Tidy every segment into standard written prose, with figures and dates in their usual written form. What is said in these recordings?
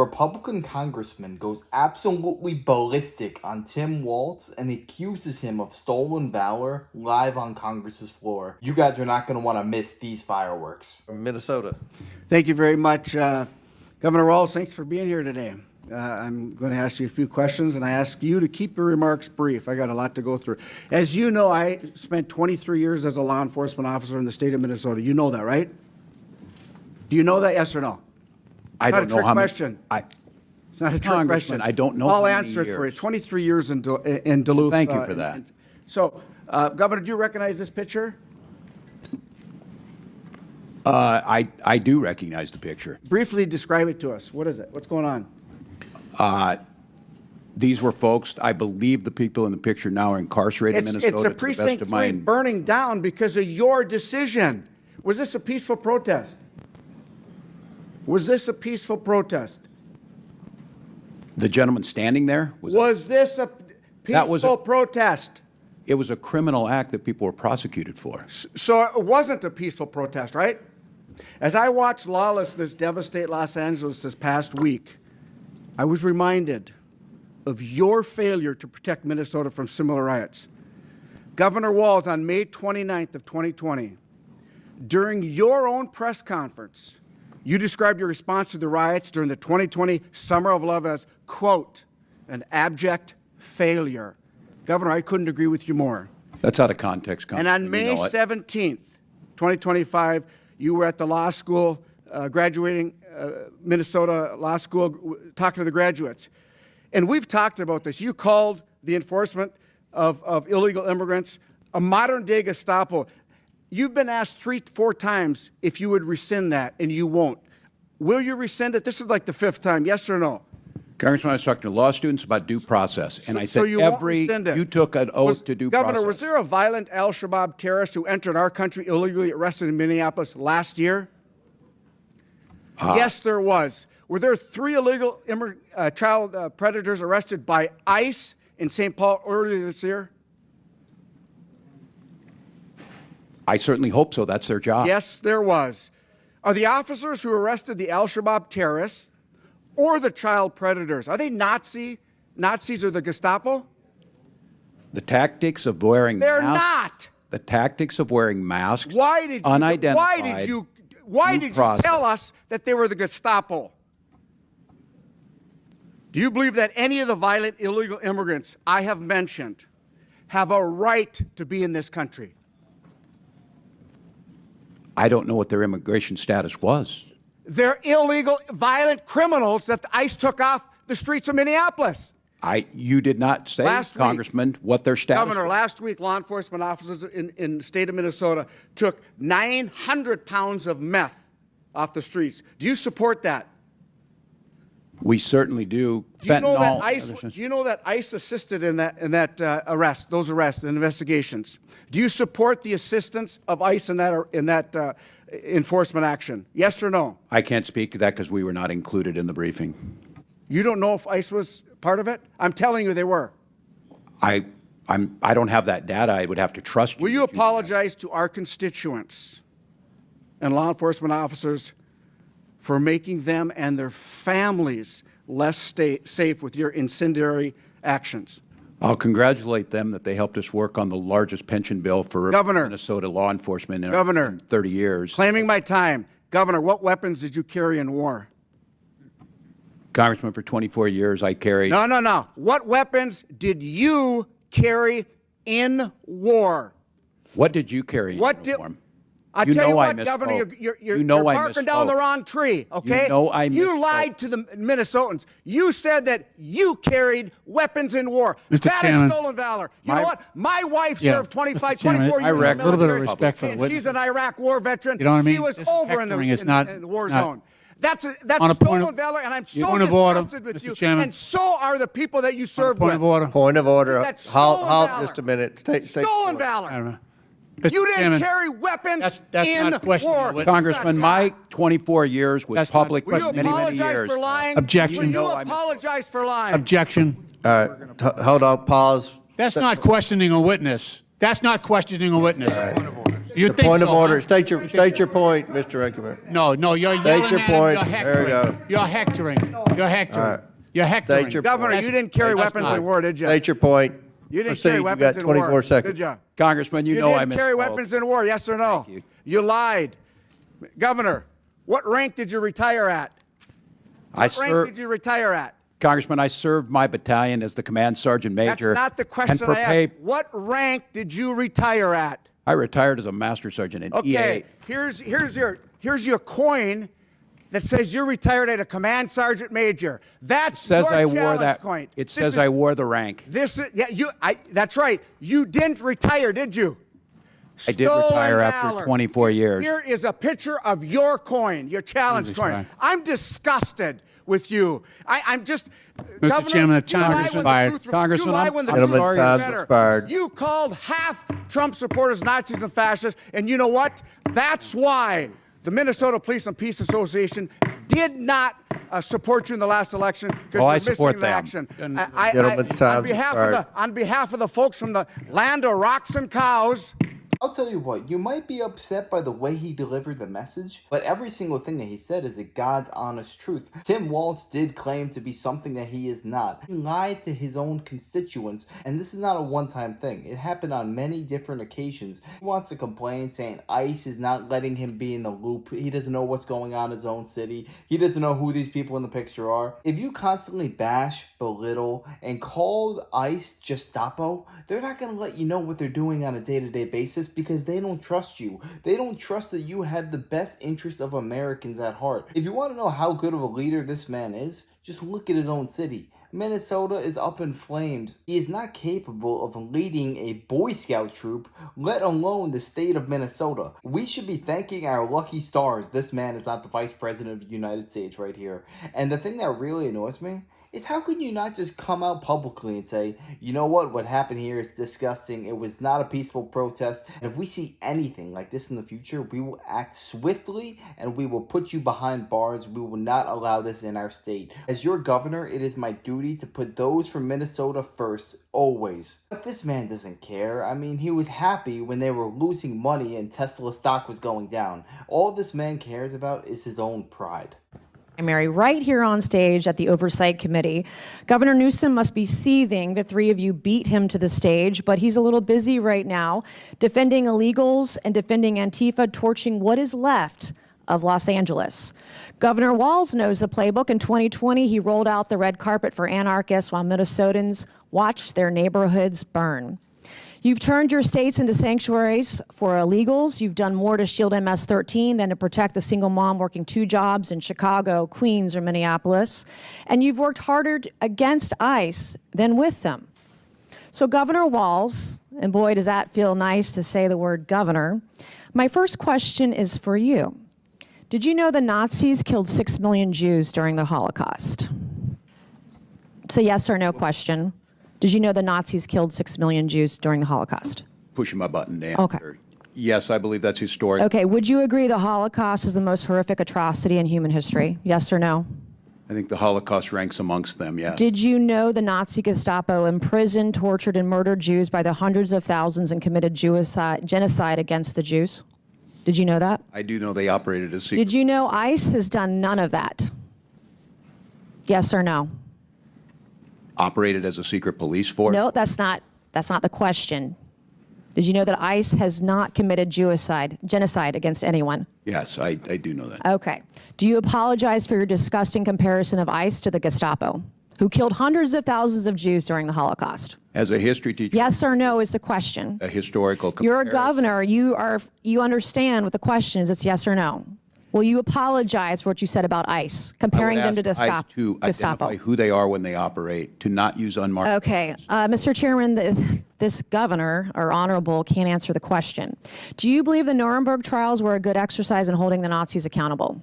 Republican congressman goes absolutely ballistic on Tim Walz and accuses him of stolen valor live on Congress's floor. You guys are not going to want to miss these fireworks. From Minnesota. Thank you very much. Governor Walz, thanks for being here today. I'm going to ask you a few questions, and I ask you to keep your remarks brief. I got a lot to go through. As you know, I spent 23 years as a law enforcement officer in the state of Minnesota. You know that, right? Do you know that, yes or no? I don't know how many. Question. It's not a trick question. I don't know. I'll answer it for you. 23 years in Duluth. Thank you for that. So, Governor, do you recognize this picture? I do recognize the picture. Briefly describe it to us. What is it? What's going on? These were folks, I believe the people in the picture now are incarcerated in Minnesota. It's a precinct 3 burning down because of your decision. Was this a peaceful protest? Was this a peaceful protest? The gentleman standing there? Was this a peaceful protest? It was a criminal act that people were prosecuted for. So it wasn't a peaceful protest, right? As I watched lawlessness devastate Los Angeles this past week, I was reminded of your failure to protect Minnesota from similar riots. Governor Walz, on May 29th of 2020, during your own press conference, you described your response to the riots during the 2020 Summer of Love as, quote, an abject failure. Governor, I couldn't agree with you more. That's out of context, Congressman. And on May 17th, 2025, you were at the law school, graduating Minnesota Law School, talking to the graduates. And we've talked about this. You called the enforcement of illegal immigrants a modern-day Gestapo. You've been asked 3-4 times if you would rescind that, and you won't. Will you rescind it? This is like the 5th time, yes or no? Congressman, I was talking to law students about due process, and I said you took an oath to due process. Governor, was there a violent al-Shabaab terrorist who entered our country illegally, arrested in Minneapolis last year? Yes, there was. Were there 3 illegal child predators arrested by ICE in St. Paul earlier this year? I certainly hope so. That's their job. Yes, there was. Are the officers who arrested the al-Shabaab terrorists or the child predators, are they Nazis or the Gestapo? The tactics of wearing They're masks. not. The tactics of wearing masks. Why did you tell us that they were the Gestapo? Do you believe that any of the violent illegal immigrants I have mentioned have a right to be in this country? I don't know what their immigration status was. They're illegal, violent criminals that the ICE took off the streets of Minneapolis. You did not say, Congressman, what their status Governor, was. last week, law enforcement officers in the state of Minnesota took 900 pounds of meth off the streets. Do you support that? We certainly do. Do you know that ICE assisted in that those arrests and investigations? Do you support the assistance of ICE in that enforcement action? Yes or no? I can't speak to that because we were not included in the briefing. You don't know if ICE was part of it? I'm telling you they were. I don't have that data. I would have to trust you. Will you apologize to our constituents and law enforcement officers for making them and their families less safe with your incendiary actions? I'll congratulate them that they helped us work on the largest pension bill for Minnesota law enforcement in 30 years. Claiming my time. Governor, what weapons did you carry in war? Congressman, for 24 years I carried... No. What weapons did you carry in war? What did you carry in uniform? I'll tell you what, Governor, you're barking down the wrong tree, okay? You lied to the Minnesotans. You said that you carried weapons in war. That is stolen valor. You know what? My wife served 24 years in the military. A little bit of respect for the witness. She's an Iraq war veteran. You know what I mean? She was over in the war zone. That's stolen valor, and I'm so disgusted with you. And so are the people that you served with. Point of order. That's stolen valor. Halt just a minute. Stolen valor. You didn't carry weapons in war. Congressman, my 24 years was public for many years. Will you apologize for lying? Objection. Will you apologize for lying? Objection. Hold on, pause. That's not questioning a witness. That's not questioning a witness. You The think point of so, order. huh? State your point, Mr. Rankimer. No, you're State yelling your at him, point. you're There you hectoring. go. You're hectoring. You're hectoring. All right. You're hectoring. State your Governor, point. you didn't carry that's weapons not- in war, did you? State your point. You didn't Proceed. carry You weapons got in 24 war, seconds. did you? Congressman, you know I didn't carry misspoke. weapons in war, yes or no? Thank you. You lied. Governor, what rank did you retire at? I What rank served, did you retire at? Congressman, I served my battalion as the command sergeant major. That's not the and question for I pay- asked. What rank did you retire at? I retired as a master sergeant in Okay, EA. here's your coin that says you're retired at a command sergeant major. That's Says your I wore challenge that. coin. It This says is- I wore the rank. This is that's right. You didn't retire, did you? I did Stolen retire after valor. 24 years. Here is a picture of your coin, your challenge Jesus coin. Christ. I'm disgusted with you. I'm just. Mr. Governor, Chairman, the you lie time when is the expired. truth- Congressman, you lie I'm- when the I'm truth Gentleman's is time's better. expired. You called half Trump supporters Nazis and fascists, and you know what? That's why the Minnesota Police and Peace Association did not support you in the last election because Oh, I you're missing support in them. action. Gentleman's time's expired. On behalf of the folks from the land of rocks and cows. I'll tell you what, you might be upset by the way he delivered the message, but every single thing that he said is a God's honest truth. Tim Walz did claim to be something that he is not. He lied to his own constituents, and this is not a one-time thing. It happened on many different occasions. He wants to complain saying ICE is not letting him be in the loop. He doesn't know what's going on in his own city. He doesn't know who these people in the picture are. If you constantly bash, belittle, and call ICE Gestapo, they're not going to let you know what they're doing on a day-to-day basis because they don't trust you. They don't trust that you have the best interests of Americans at heart. If you want to know how good of a leader this man is, just look at his own city. Minnesota is up in flames. He is not capable of leading a Boy Scout troop, let alone the state of Minnesota. We should be thanking our lucky stars this man is not the Vice President of the United States right here. And the thing that really annoys me is how can you not just come out publicly and say, you know what happened here is disgusting, it was not a peaceful protest, and if we see anything like this in the future, we will act swiftly and we will put you behind bars. We will not allow this in our state. As your governor, it is my duty to put those from Minnesota first, always. But this man doesn't care. I mean, he was happy when they were losing money and Tesla stock was going down. All this man cares about is his own pride. Primary right here on stage at the Oversight Committee. Governor Newsom must be seething. The three of you beat him to the stage, but he's a little busy right now defending illegals and defending Antifa, torching what is left of Los Angeles. Governor Walz knows the playbook. In 2020, he rolled out the red carpet for anarchists while Minnesotans watched their neighborhoods burn. You've turned your states into sanctuaries for illegals. You've done more to shield MS-13 than to protect the single mom working 2 jobs in Chicago, Queens, or Minneapolis. And you've worked harder against ICE than with them. So Governor Walz, and boy, does that feel nice to say the word governor, my first question is for you. Did you know the Nazis killed 6 million Jews during the Holocaust? It's a yes or no question. Did you know the Nazis killed 6 million Jews during the Holocaust? Pushing my button to Okay. answer. Yes, I believe that's historic. Okay, would you agree the Holocaust is the most horrific atrocity in human history? Yes or no? I think the Holocaust ranks amongst them, yes. Did you know the Nazi Gestapo imprisoned, tortured, and murdered Jews by the hundreds of thousands and committed genocide against the Jews? Did you know that? I do know they operated as secret. Did you know ICE has done none of that? Yes or no? Operated as a secret police force? No, that's not the question. Did you know that ICE has not committed genocide against anyone? Yes, I do know that. Okay. Do you apologize for your disgusting comparison of ICE to the Gestapo, who killed hundreds of thousands of Jews during the Holocaust? As a history teacher, Yes or no is the question. a historical You're a comparison. governor. You understand what the question is. It's yes or no. Will you apologize for what you said about ICE, comparing them to I would ask ICE to Gestapo? identify who they are when they operate, to not use unmarked. Okay. Mr. Chairman, this governor, or honorable, can't answer the question. Do you believe the Nuremberg trials were a good exercise in holding the Nazis accountable?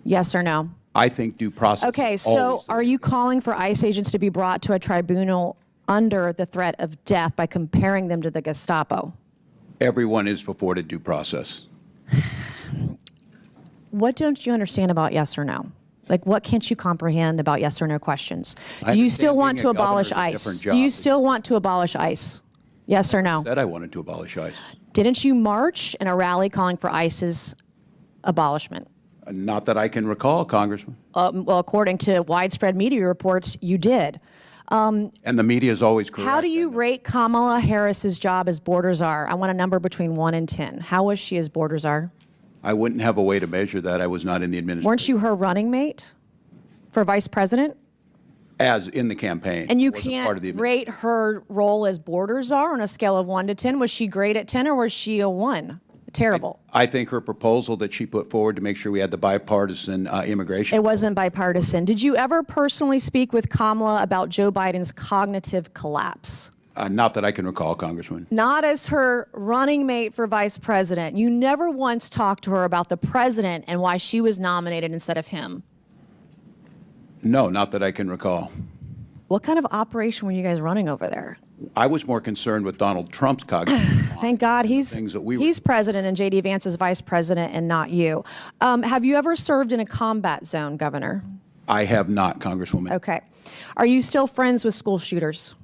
Yes or no? I think due process. Okay, is so always the are you calling for ICE agents to be brought to a tribunal under the threat of death by comparing them to the Gestapo? Everyone is afforded due process. What don't you understand about yes or no? Like, what can't you comprehend about yes or no questions? I Do you understand still want being to a governor abolish is a ICE? different Do you job. still want to abolish ICE? Yes or no? That I wanted to abolish ICE. Didn't you march in a rally calling for ICE's abolishment? Not that I can recall, Congressman. Well, according to widespread media reports, you did. And the media is always correct. How do you rate Kamala Harris's job as border czar? I want a number between 1 and 10. How was she as border czar? I wouldn't have a way to measure that. I was not in the administration. Weren't you her running mate for vice president? As in the campaign. And you wasn't part of can't the rate her role as border czar on a scale of 1 to 10. Was she great at 10 or was she a 1? Terrible. I think her proposal that she put forward to make sure we had the bipartisan immigration. It wasn't bipartisan. Did you ever personally speak with Kamala about Joe Biden's cognitive collapse? Not that I can recall, Congressman. Not as her running mate for vice president. You never once talked to her about the president and why she was nominated instead of him. No, not that I can recall. What kind of operation were you guys running over there? I was more concerned with Donald Trump's cognitive. Thank God he's Things president and J.D. Vance is vice president and not you. Have you ever served in a combat zone, Governor? I have not, Congresswoman. Okay. Are you still friends with school shooters?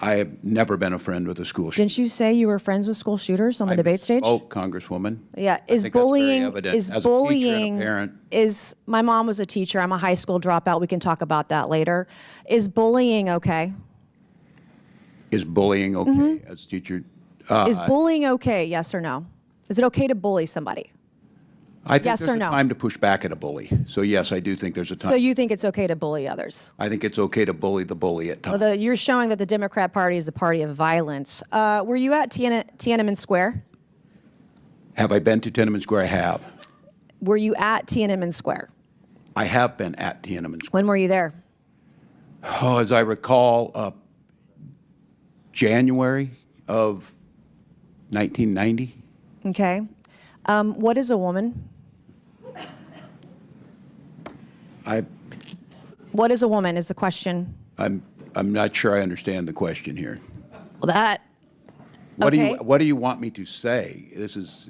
I have never been a friend with a school shooter. Didn't you say you were friends with school shooters on the debate stage? Oh, Congresswoman. Yeah. I think that's very evident. Is As bullying, a teacher and a parent. my mom was a teacher. I'm a high school dropout. We can talk about that later. Is bullying okay? Is bullying okay as a teacher? Is bullying okay, yes or no? Is it okay to bully somebody? I think Yes there's or a no? time to push back at a bully. So yes, I do think there's a time. So you think it's okay to bully others? I think it's okay to bully the bully at times. Well, you're showing that the Democrat Party is a party of violence. Were you at Tiananmen Square? Have I been to Tiananmen Square? I have. Were you at Tiananmen Square? I have been at Tiananmen Square. When were you there? Oh, as I recall, January of 1990. Okay. What is a woman? What is a woman is the question. I'm not sure I understand the question here. Well, that. What do you want me to say? This is.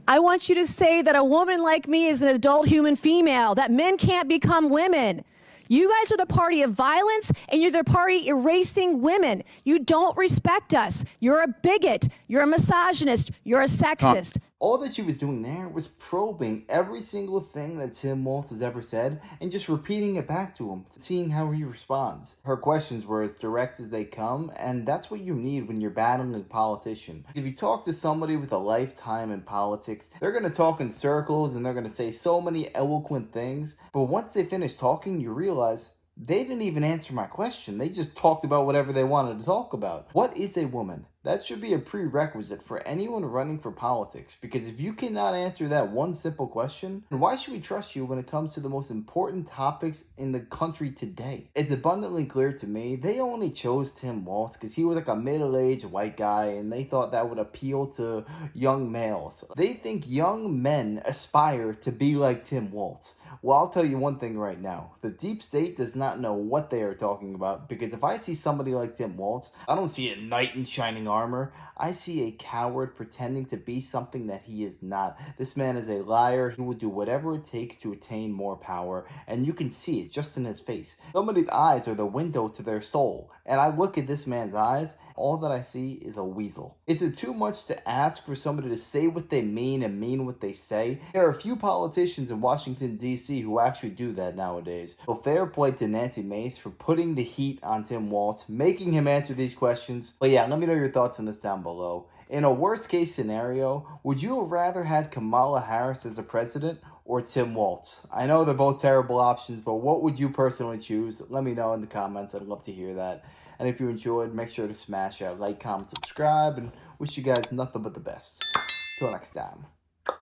I want you to say that a woman like me is an adult human female, that men can't become women. You guys are the party of violence, and you're the party erasing women. You don't respect us. You're a bigot. You're a misogynist. You're a sexist. All that she was doing there was probing every single thing that Tim Walz has ever said and just repeating it back to him, seeing how he responds. Her questions were as direct as they come, and that's what you need when you're battling a politician. If you talk to somebody with a lifetime in politics, they're going to talk in circles and they're going to say so many eloquent things, but once they finish talking, you realize they didn't even answer my question. They just talked about whatever they wanted to talk about. What is a woman? That should be a prerequisite for anyone running for politics, because if you cannot answer that one simple question, then why should we trust you when it comes to the most important topics in the country today? It's abundantly clear to me they only chose Tim Walz because he was like a middle-aged white guy and they thought that would appeal to young males. They think young men aspire to be like Tim Walz. Well, I'll tell you one thing right now. The deep state does not know what they are talking about, because if I see somebody like Tim Walz, I don't see a knight in shining armor. I see a coward pretending to be something that he is not. This man is a liar. He will do whatever it takes to attain more power, and you can see it just in his face. Somebody's eyes are the window to their soul, and I look at this man's eyes, all that I see is a weasel. Is it too much to ask for somebody to say what they mean and mean what they say? There are a few politicians in Washington, D.C. who actually do that nowadays. So fair play to Nancy Mace for putting the heat on Tim Walz, making him answer these questions. But yeah, let me know your thoughts on this down below. In a worst case scenario, would you have rather had Kamala Harris as the president or Tim Walz? I know they're both terrible options, but what would you personally choose? Let me know in the comments. I'd love to hear that. And if you enjoyed, make sure to smash that like, comment, subscribe, and wish you guys nothing but the best. Till next time.